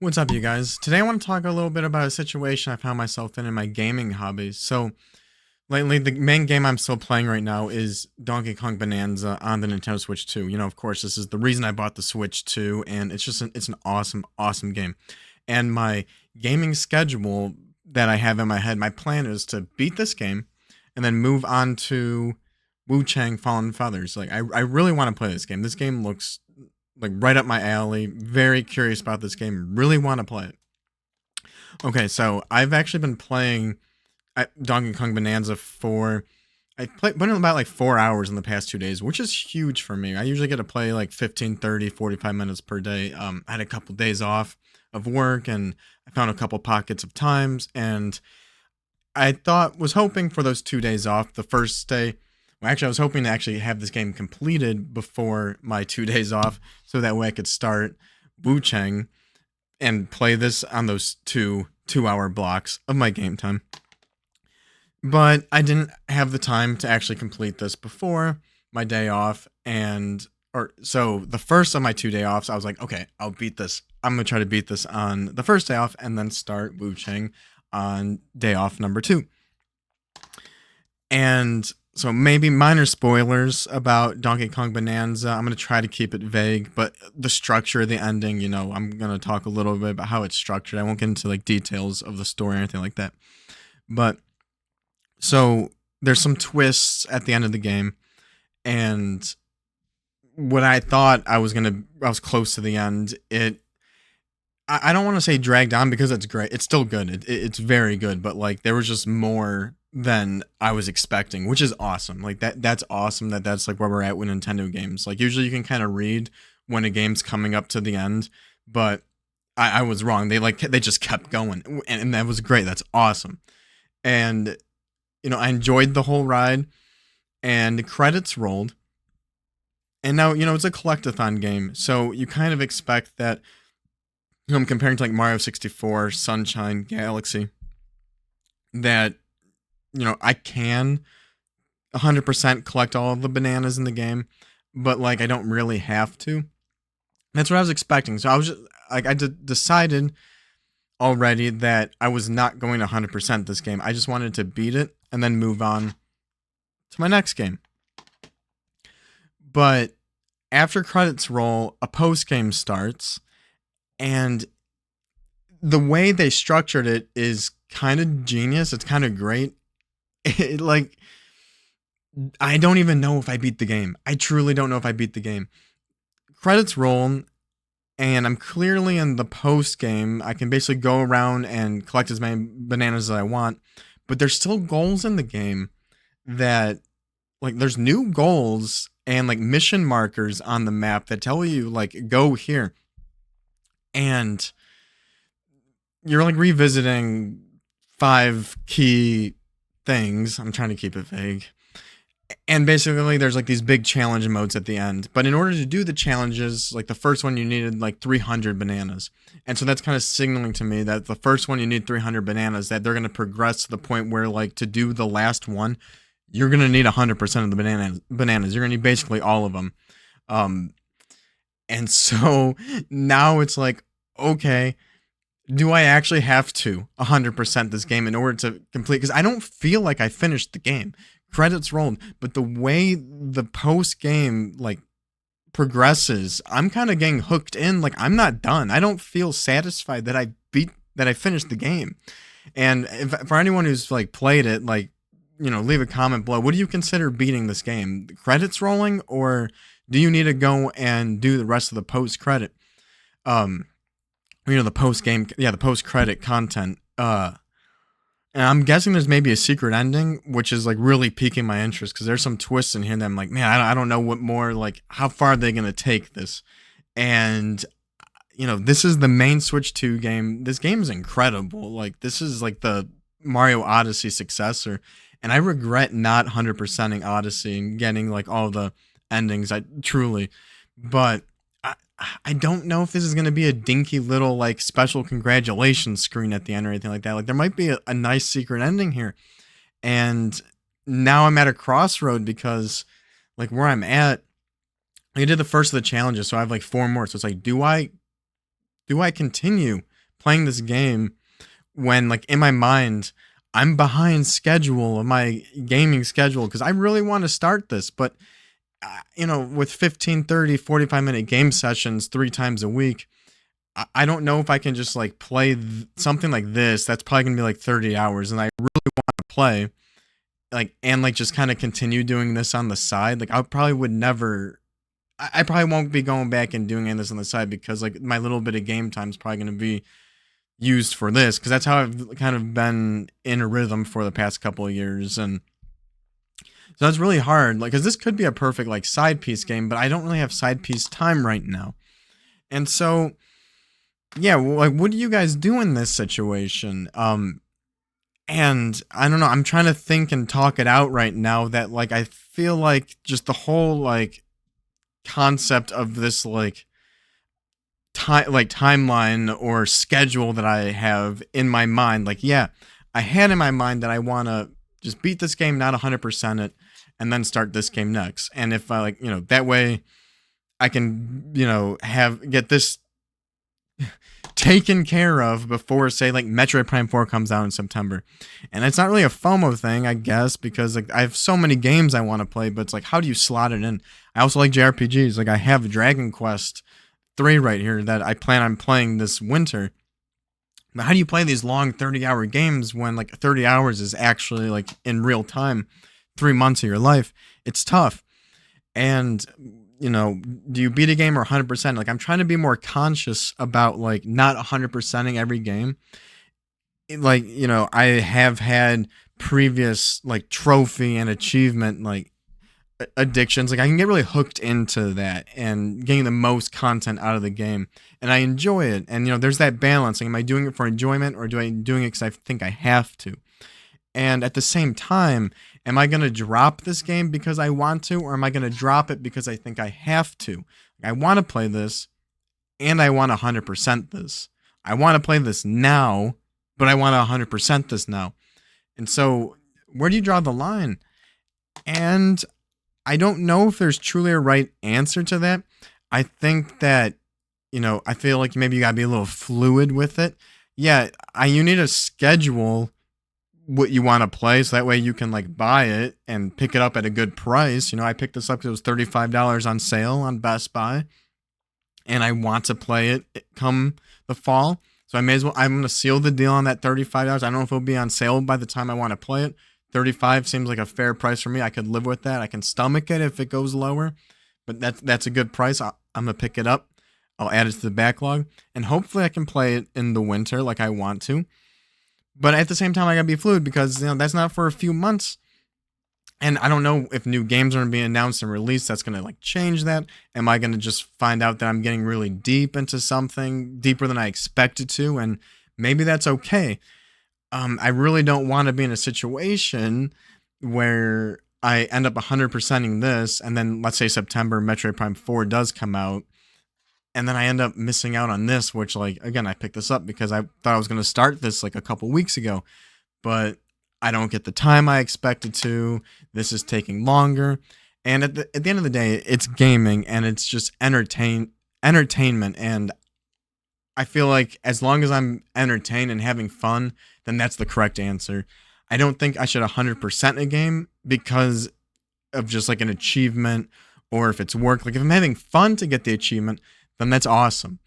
What's up, you guys? Today I want to talk a little bit about a situation I found myself in my gaming hobbies. So, lately, the main game I'm still playing right now is Donkey Kong Bonanza on the Nintendo Switch 2. Of course, this is the reason I bought the Switch 2, and it's an awesome, awesome game. And my gaming schedule that I have in my head, my plan is to beat this game and then move on to Wuchang Fallen Feathers. I really want to play this game. This game looks like right up my alley. Very curious about this game. Really want to play it. Okay, so I've actually been playing Donkey Kong Bonanza for put in about like 4 hours in the past 2 days, which is huge for me. I usually get to play like 15, 30, 45 minutes per day. I had a couple days off of work and I found a couple pockets of times, and I was hoping for those 2 days off. The first day, well, actually, I was hoping to actually have this game completed before my 2 days off, so that way I could start Wuchang and play this on those two-hour blocks of my game time. But I didn't have the time to actually complete this before my day off, so the first of my 2 day offs, I was like, okay, I'll beat this. I'm gonna try to beat this on the first day off, and then start Wuchang on day off number 2. And so maybe minor spoilers about Donkey Kong Bonanza. I'm going to try to keep it vague, but the structure, the ending, I'm going to talk a little bit about how it's structured. I won't get into like details of the story or anything like that. But so there's some twists at the end of the game, and what I thought I was close to the end. I don't want to say dragged on because it's great. It's still good. It's very good, but like there was just more than I was expecting, which is awesome. Like that's awesome that's like where we're at with Nintendo games. Like usually you can kind of read when a game's coming up to the end, but I was wrong. They just kept going, and that was great. That's awesome. And I enjoyed the whole ride, and the credits rolled. And now, it's a collectathon game, so you kind of expect that. I'm comparing to like Mario 64, Sunshine, Galaxy, that I can 100% collect all of the bananas in the game, but like I don't really have to. That's what I was expecting. So I was just like, decided already that I was not going to 100% this game. I just wanted to beat it and then move on to my next game. But after credits roll, a post game starts, and the way they structured it is kind of genius. It's kind of great. Like, I don't even know if I beat the game. I truly don't know if I beat the game. Credits roll, and I'm clearly in the post game. I can basically go around and collect as many bananas as I want, but there's still goals in the game that, like, there's new goals and like mission markers on the map that tell you like go here, and you're like revisiting 5 key things. I'm trying to keep it vague. And basically there's like these big challenge modes at the end. But in order to do the challenges, like the first one you needed like 300 bananas. And so that's kind of signaling to me that the first one you need 300 bananas, that they're going to progress to the point where like to do the last one, you're going to need 100% of the bananas. You're going to need basically all of them. And so now it's like, okay, do I actually have to 100% this game in order to complete? Because I don't feel like I finished the game. Credits rolled, but the way the post game like progresses, I'm kind of getting hooked in. Like I'm not done. I don't feel satisfied that I finished the game. And for anyone who's like played it, like leave a comment below. What do you consider beating this game? The credits rolling, or do you need to go and do the rest of the post credit? The post game, the post credit content. And I'm guessing there's maybe a secret ending, which is like really piquing my interest because there's some twists in here that I'm like, man, I don't know what more, like, how far are they going to take this? And, this is the main Switch 2 game. This game is incredible. Like, this is like the Mario Odyssey successor. And I regret not 100%ing Odyssey and getting like all the endings. But I don't know if this is going to be a dinky little like special congratulations screen at the end or anything like that. Like there might be a nice secret ending here. And now I'm at a crossroad because like where I'm at, I did the first of the challenges, so I have like 4 more. So it's like, do I continue playing this game when, like, in my mind, I'm behind schedule of my gaming schedule because I really want to start this. But, with 15, 30, 45-minute game sessions 3 times a week, I don't know if I can just like play something like this. That's probably going to be like 30 hours. And I really want to play like, and like just kind of continue doing this on the side. Like, I probably would never. I probably won't be going back and doing this on the side because like my little bit of game time is probably going to be used for this because that's how I've kind of been in a rhythm for the past couple of years. And so that's really hard, like, because this could be a perfect like side piece game, but I don't really have side piece time right now. And so yeah, like, what do you guys do in this situation? And I don't know, I'm trying to think and talk it out right now that like I feel like just the whole like concept of this like timeline or schedule that I have in my mind. Like, yeah, I had in my mind that I want to just beat this game, not 100% it, and then start this game next. And if I like, that way I can, get this taken care of before, say, like Metroid Prime 4 comes out in September. And it's not really a FOMO thing, I guess, because like I have so many games I want to play, but it's like, how do you slot it in? I also like JRPGs. Like, I have Dragon Quest 3 right here that I plan on playing this winter. But how do you play these long 30-hour games when like 30 hours is actually like in real time 3 months of your life? It's tough. And do you beat a game or 100%? Like, I'm trying to be more conscious about like not 100%ing every game. Like, I have had previous like trophy and achievement like addictions. Like, I can get really hooked into that and getting the most content out of the game, and I enjoy it. And there's that balance. Like, am I doing it for enjoyment, or doing it because I think I have to? And at the same time, am I going to drop this game because I want to, or am I going to drop it because I think I have to? I want to play this, and I want to 100% this. I want to play this now, but I want to 100% this now. And so, where do you draw the line? And I don't know if there's truly a right answer to that. I think that, I feel like maybe you got to be a little fluid with it. Yeah, you need a schedule what you want to play, so that way you can like buy it and pick it up at a good price. I picked this up because it was $35 on sale on Best Buy, and I want to play it come the fall. So I may as well. I'm going to seal the deal on that $35. I don't know if it'll be on sale by the time I want to play it. $35 seems like a fair price for me. I could live with that. I can stomach it if it goes lower, but that's a good price. I'm gonna pick it up. I'll add it to the backlog, and hopefully I can play it in the winter like I want to. But at the same time, I gotta be fluid because that's not for a few months, and I don't know if new games are gonna be announced and released. That's gonna like change that. Am I gonna just find out that I'm getting really deep into something deeper than I expected to, and maybe that's okay. I really don't want to be in a situation where I end up 100%ing this, and then let's say September Metroid Prime 4 does come out, and then I end up missing out on this, which, like, again, I picked this up because I thought I was going to start this like a couple weeks ago, but I don't get the time I expected to. This is taking longer, and at the end of the day, it's gaming, and it's just entertainment, and I feel like as long as I'm entertained and having fun, then that's the correct answer. I don't think I should 100% a game because of just like an achievement, or if it's work. Like, if I'm having fun to get the achievement, then that's awesome.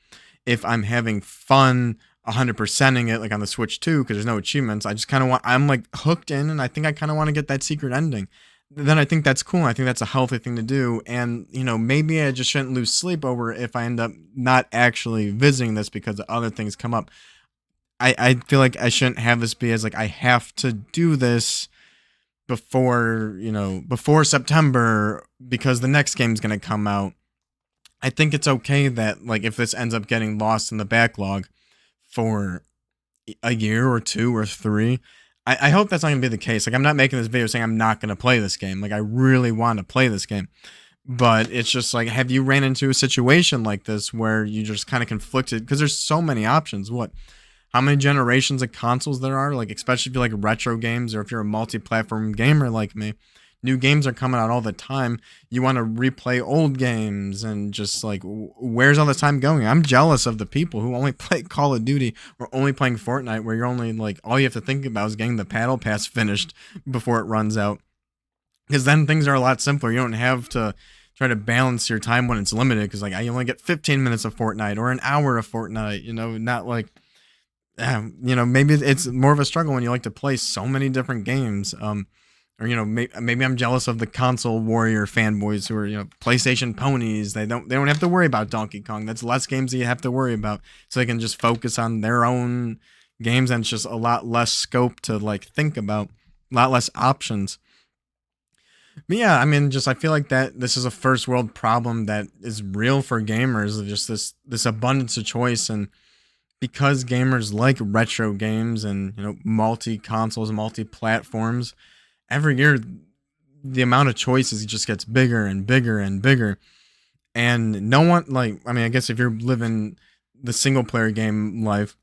If I'm having fun 100%ing it, like on the Switch 2, because there's no achievements, I just kind of I'm like hooked in, and I think I kind of want to get that secret ending. Then I think that's cool. I think that's a healthy thing to do. And, maybe I just shouldn't lose sleep over if I end up not actually visiting this because other things come up. I feel like I shouldn't have this be as like, I have to do this before September because the next game's going to come out. I think it's okay that, like, if this ends up getting lost in the backlog for a year or 2 or 3, I hope that's not going to be the case. Like, I'm not making this video saying I'm not going to play this game. Like, I really want to play this game. But it's just like, have you ran into a situation like this where you just kind of conflicted? Because there's so many options. How many generations of consoles there are? Like, especially if you like retro games or if you're a multi-platform gamer like me, new games are coming out all the time. You want to replay old games and just like, where's all the time going? I'm jealous of the people who only play Call of Duty or only playing Fortnite, where you're only like, all you have to think about is getting the battle pass finished before it runs out. Because then things are a lot simpler. You don't have to try to balance your time when it's limited. Because like, I only get 15 minutes of Fortnite or an hour of Fortnite. Not like, maybe it's more of a struggle when you like to play so many different games. Or maybe I'm jealous of the console warrior fanboys who are PlayStation ponies. They don't have to worry about Donkey Kong. That's less games that you have to worry about, so they can just focus on their own games, and it's just a lot less scope to like think about, a lot less options. But yeah, I mean, just I feel like that this is a first world problem that is real for gamers. Just this abundance of choice, and because gamers like retro games and multi consoles, multi platforms, every year the amount of choices just gets bigger and bigger and bigger. And no one, like, I mean, I guess if you're living the single player game life,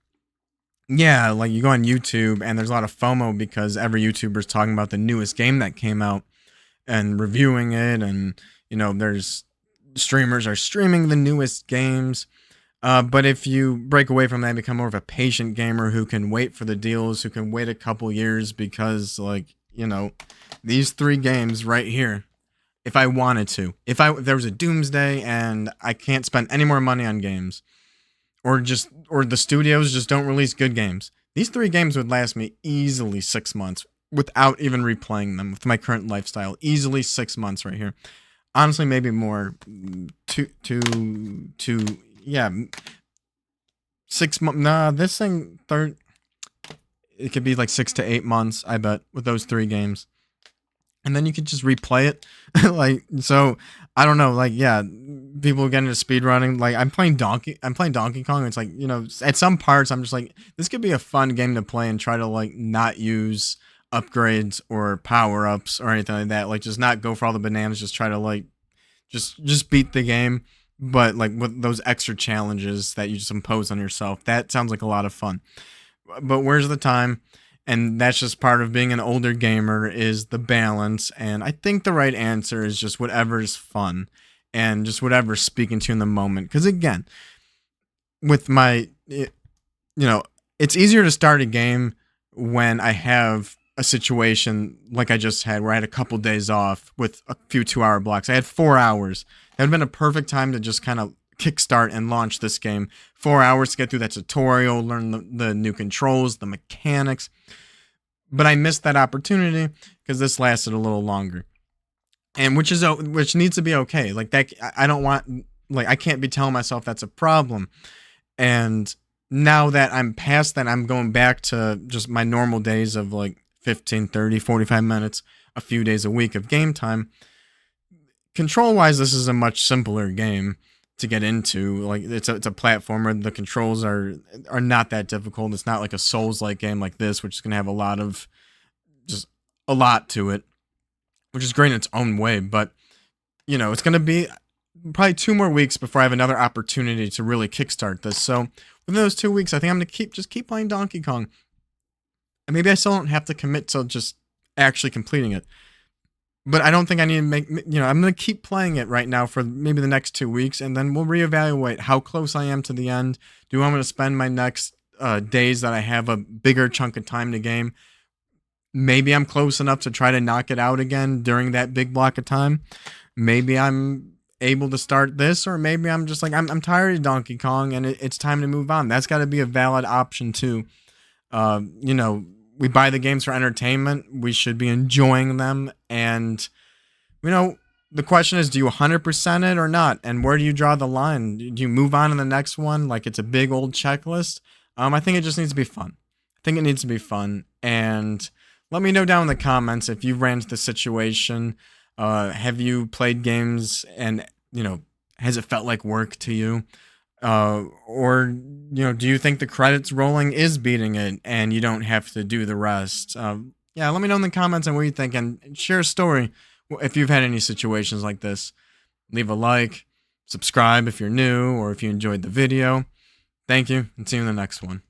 yeah, like you go on YouTube and there's a lot of FOMO because every YouTuber's talking about the newest game that came out and reviewing it, and there's streamers are streaming the newest games. But if you break away from that and become more of a patient gamer who can wait for the deals, who can wait a couple years because, like, these three games right here, if I wanted to, if there was a doomsday and I can't spend any more money on games, or the studios just don't release good games, these three games would last me easily 6 months without even replaying them with my current lifestyle. Easily 6 months right here. Honestly, maybe more. Yeah, 6 months. Nah, this thing it could be like 6 to 8 months, I bet, with those three games. And then you could just replay it. Like, so I don't know, like, yeah, people get into speed running. Like, I'm playing Donkey Kong. It's like, at some parts I'm just like, this could be a fun game to play and try to like not use upgrades or power ups or anything like that. Like, just not go for all the bananas, just try to like just beat the game, but like with those extra challenges that you just impose on yourself. That sounds like a lot of fun. But where's the time? And that's just part of being an older gamer, is the balance. And I think the right answer is just whatever's fun and just whatever's speaking to you in the moment. Because again, with it's easier to start a game when I have a situation like I just had, where I had a couple days off with a few 2-hour blocks. I had 4 hours. That would have been a perfect time to just kind of kickstart and launch this game. 4 hours to get through that tutorial, learn the new controls, the mechanics. But I missed that opportunity because this lasted a little longer, and which needs to be okay. Like that, I don't want, like, I can't be telling myself that's a problem. And now that I'm past that, I'm going back to just my normal days of like 15, 30, 45 minutes, a few days a week of game time. Control wise, this is a much simpler game to get into. Like, it's a platformer. The controls are not that difficult. It's not like a Souls-like game like this, which is going to have a lot to it, which is great in its own way. But it's going to be probably 2 more weeks before I have another opportunity to really kickstart this. So within those 2 weeks, I think I'm going to keep playing Donkey Kong. And maybe I still don't have to commit to just actually completing it. But I don't think I need to make, I'm going to keep playing it right now for maybe the next 2 weeks, and then we'll reevaluate how close I am to the end. Do I want to spend my next days that I have a bigger chunk of time to game? Maybe I'm close enough to try to knock it out again during that big block of time. Maybe I'm able to start this, or maybe I'm just like, I'm tired of Donkey Kong and it's time to move on. That's got to be a valid option too. We buy the games for entertainment. We should be enjoying them. And, the question is, do you 100% it or not? And where do you draw the line? Do you move on to the next one like it's a big old checklist? I think it just needs to be fun. And let me know down in the comments if you've ran into the situation. Have you played games and, has it felt like work to you? Or do you think the credits rolling is beating it and you don't have to do the rest? Yeah, let me know in the comments on what you think, and share a story if you've had any situations like this. Leave a like, subscribe if you're new, or if you enjoyed the video. Thank you, and see you in the next one.